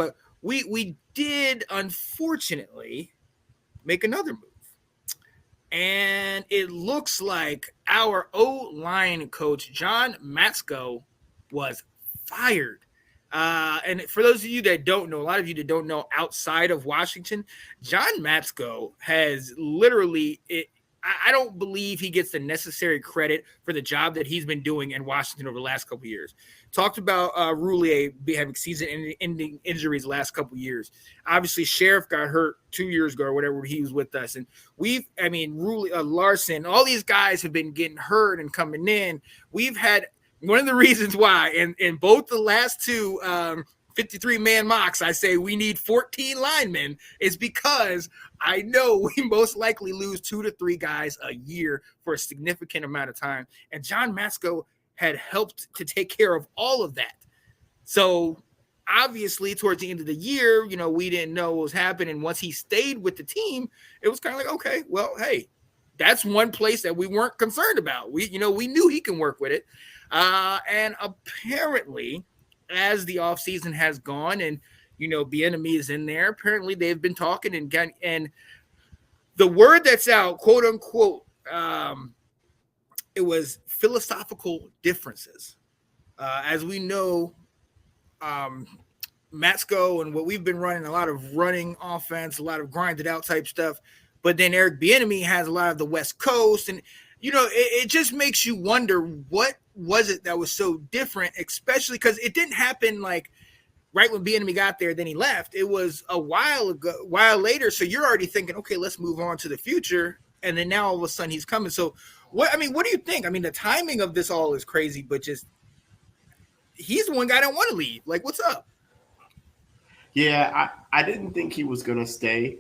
But we did unfortunately make another move. And it looks like our O-line coach, John Matsko, was fired. And for those of you that don't know, a lot of you that don't know outside of Washington, John Matsko has literally I don't believe he gets the necessary credit for the job that he's been doing in Washington over the last couple of years. Talked about Roulier having season-ending injuries the last couple of years. Obviously, Sheriff got hurt 2 years ago or whatever. He was with us, and Roulier, Larson, all these guys have been getting hurt and coming in. We've had one of the reasons why, in both the last two 53-man mocks, I say we need 14 linemen, is because I know we most likely lose 2 to 3 guys a year for a significant amount of time. And John Matsko had helped to take care of all of that. So obviously towards the end of the year, we didn't know what was happening. Once he stayed with the team, it was kind of like, okay, well, hey, that's one place that we weren't concerned about. We knew he can work with it. And apparently, as the offseason has gone and, Bieniemy is in there, apparently they've been talking and the word that's out, quote unquote, it was philosophical differences. As we know, Matsko and what we've been running, a lot of running offense, a lot of grinded out type stuff. But then Eric Bieniemy has a lot of the West Coast. And, it just makes you wonder what was it that was so different, especially because it didn't happen like right when Bieniemy got there, then he left. It was a while later. So you're already thinking, okay, let's move on to the future. And then now all of a sudden he's coming. So what do you think? The timing of this all is crazy, but just he's the one guy that want to leave. Like, what's up? Yeah, I didn't think he was going to stay,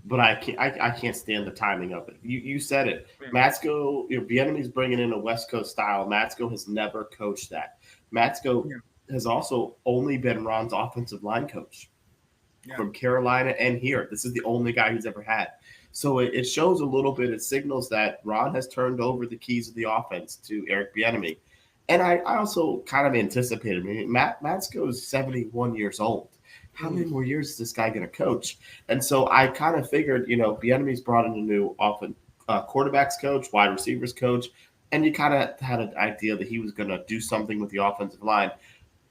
but I can't stand the timing of it. You said it. Matsko, Bieniemy's bringing in a West Coast style. Matsko has never coached that. Matsko has also only been Ron's offensive line coach from Carolina and here. This is the only guy he's ever had. So it shows a little bit. It signals that Ron has turned over the keys of the offense to Eric Bieniemy. And I also kind of anticipated. Matsko is 71 years old. How many more years is this guy going to coach? And so I kind of figured, Bieniemy's brought in a new quarterbacks coach, wide receivers coach, and you kind of had an idea that he was going to do something with the offensive line.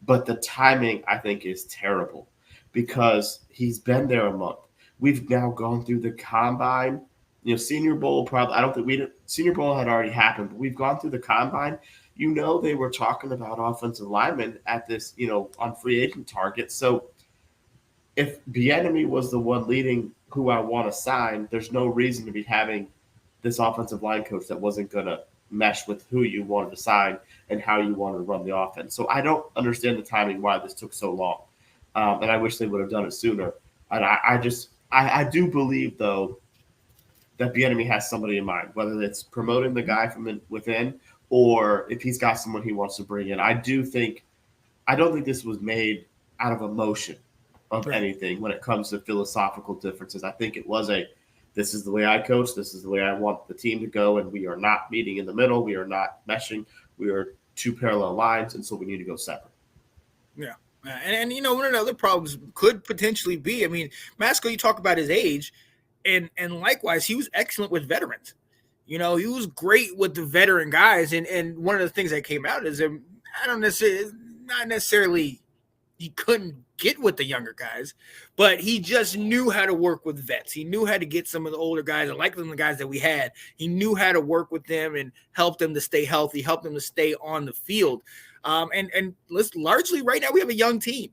But the timing, I think, is terrible because he's been there a month. We've now gone through the combine. Senior Bowl probably – I don't think Senior Bowl had already happened, but we've gone through the combine. They were talking about offensive linemen at this, on free agent targets. So if Bieniemy was the one leading who I want to sign, there's no reason to be having this offensive line coach that wasn't going to mesh with who you wanted to sign and how you wanted to run the offense. So I don't understand the timing why this took so long. And I wish they would have done it sooner. And I do believe, though, that Bieniemy has somebody in mind, whether it's promoting the guy from within or if he's got someone he wants to bring in. I don't think this was made out of emotion of anything when it comes to philosophical differences. I think it was this is the way I coach, this is the way I want the team to go, and we are not meeting in the middle. We are not meshing. We are two parallel lines, and so we need to go separate. Yeah. And one of the other problems could potentially be, Matsko, you talk about his age, and likewise, he was excellent with veterans. He was great with the veteran guys. And one of the things that came out is not necessarily he couldn't get with the younger guys, but he just knew how to work with vets. He knew how to get some of the older guys, and like the guys that we had, he knew how to work with them and help them to stay healthy, help them to stay on the field. And let's largely right now we have a young team.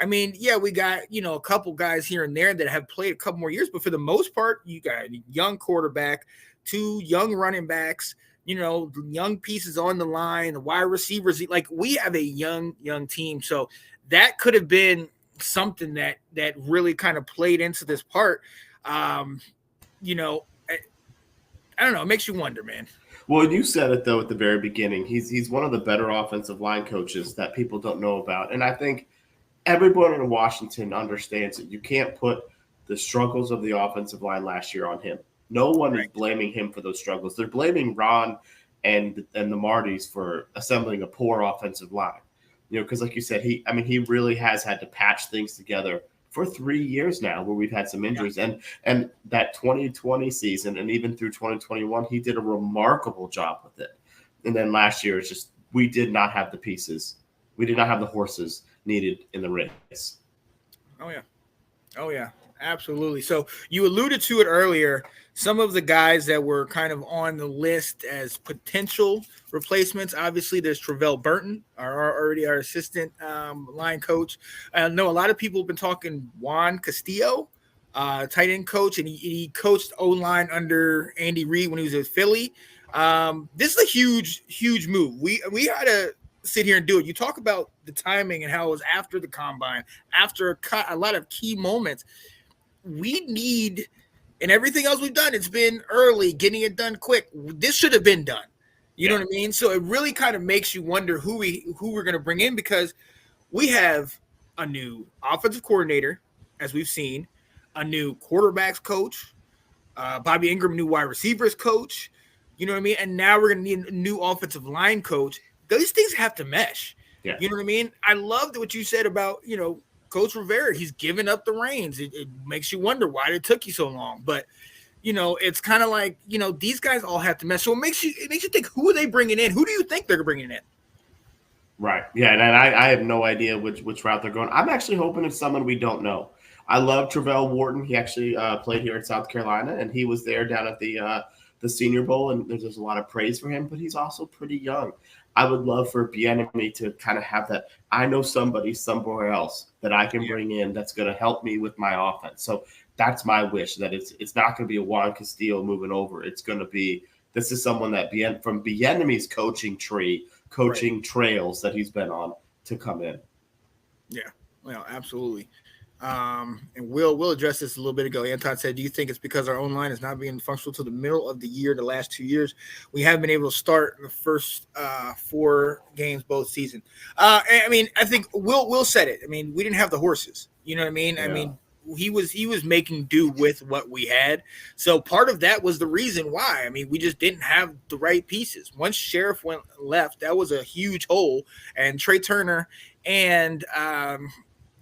We got, a couple guys here and there that have played a couple more years, but for the most part, you got a young quarterback, 2 young running backs, young pieces on the line, the wide receivers. Like, we have a young team. So that could have been something that really kind of played into this part. I don't know. It makes you wonder, man. Well, you said it, though, at the very beginning. He's one of the better offensive line coaches that people don't know about. And I think everyone in Washington understands that you can't put the struggles of the offensive line last year on him. No one is blaming him for those struggles. They're blaming Ron and the Martys for assembling a poor offensive line. Because like you said, he really has had to patch things together for 3 years now where we've had some injuries. And that 2020 season and even through 2021, he did a remarkable job with it. And then last year, it's just we did not have the pieces. We did not have the horses needed in the race. Oh, yeah. Absolutely. So you alluded to it earlier. Some of the guys that were kind of on the list as potential replacements. Obviously, there's Travell Burton, our assistant line coach. I know a lot of people have been talking Juan Castillo, tight end coach, and he coached O-line under Andy Reid when he was at Philly. This is a huge move. We had to sit here and do it. You talk about the timing and how it was after the combine, after a lot of key moments. We need, and everything else we've done, it's been early, getting it done quick. This should have been done. You know what I mean? So it really kind of makes you wonder who we're going to bring in, because we have a new offensive coordinator, as we've seen, a new quarterbacks coach, Bobby Ingram, new wide receivers coach. You know what I mean? And now we're going to need a new offensive line coach. Those things have to mesh. Yeah. You know what I mean? I loved what you said about, Coach Rivera. He's given up the reins. It makes you wonder why it took you so long. But, it's kind of like, these guys all have to mesh. So it makes you think, who are they bringing in? Who do you think they're bringing in? Right. Yeah, and I have no idea which route they're going. I'm actually hoping it's someone we don't know. I love Travell Wharton. He actually played here in South Carolina, and he was there down at the Senior Bowl, and there's a lot of praise for him, but he's also pretty young. I would love for Bieniemy to kind of have that. I know somebody somewhere else that I can bring in that's going to help me with my offense. So that's my wish, that it's not going to be a Juan Castillo moving over. It's going to be, this is someone that from Bieniemy's coaching trails that he's been on to come in. Yeah, well, absolutely. And we'll address this a little bit ago. Anton said, do you think it's because our own line is not being functional till the middle of the year, the last 2 years? We haven't been able to start the first 4 games both season. I mean, I think Will said it. I mean, we didn't have the horses. You know what I mean? Yeah. I mean, he was making do with what we had. So part of that was the reason why. I mean, we just didn't have the right pieces. Once Sheriff left, that was a huge hole. And Trey Turner and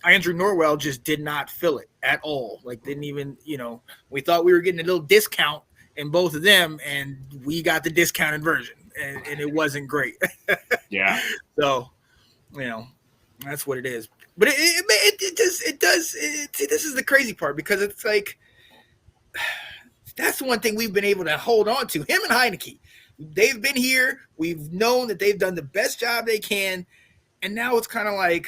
Andrew Norwell just did not fill it at all. Like, didn't even, we thought we were getting a little discount in both of them, and we got the discounted version, and it wasn't great. Yeah. So, that's what it is. But it does. This is the crazy part, because it's like, that's the one thing we've been able to hold on to. Him and Heineke, they've been here. We've known that they've done the best job they can, and now it's kind of like,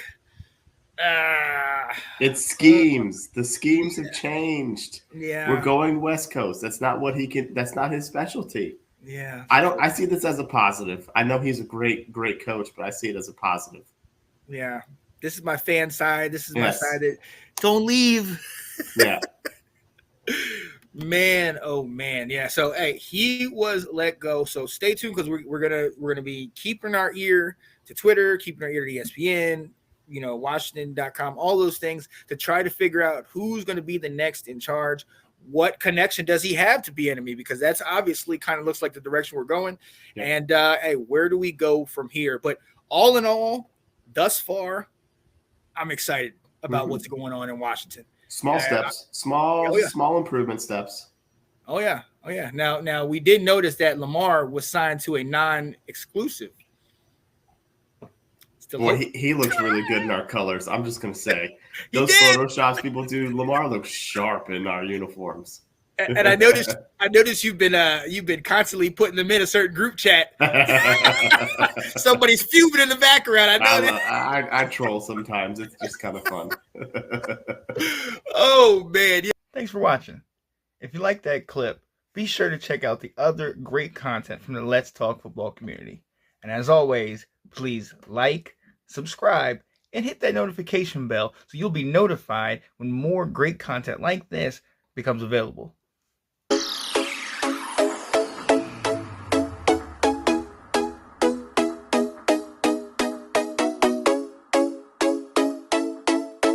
it's schemes. The schemes have changed. Yeah, we're going West Coast. That's not what he can. That's not his specialty. Yeah, I see this as a positive. I know he's a great coach, but I see it as a positive. Yeah, this is my fan side. This is my side that don't leave. Yeah. Man, oh man, yeah. So hey, he was let go. So stay tuned, because we're gonna be keeping our ear to Twitter, keeping our ear to ESPN. Washington.com, all those things, to try to figure out who's going to be the next in charge. What connection does he have to Bieniemy? Because that's obviously kind of looks like the direction we're going. Yeah. And hey, where do we go from here? But all in all, thus far, I'm excited about what's going on in Washington. Small steps, small improvement steps. Oh yeah. Now we did notice that Lamar was signed to a non-exclusive. Boy, he looks really good in our colors. I'm just going to say. Those Photoshops people do, Lamar looks sharp in our uniforms. And I noticed you've been constantly putting them in a certain group chat. Somebody's fuming in the background. I know that. I troll sometimes. It's just kind of fun. Oh, man. Yeah. Thanks for watching. If you like that clip, be sure to check out the other great content from the Let's Talk Football community. And as always, please like, subscribe, and hit that notification bell so you'll be notified when more great content like this becomes available.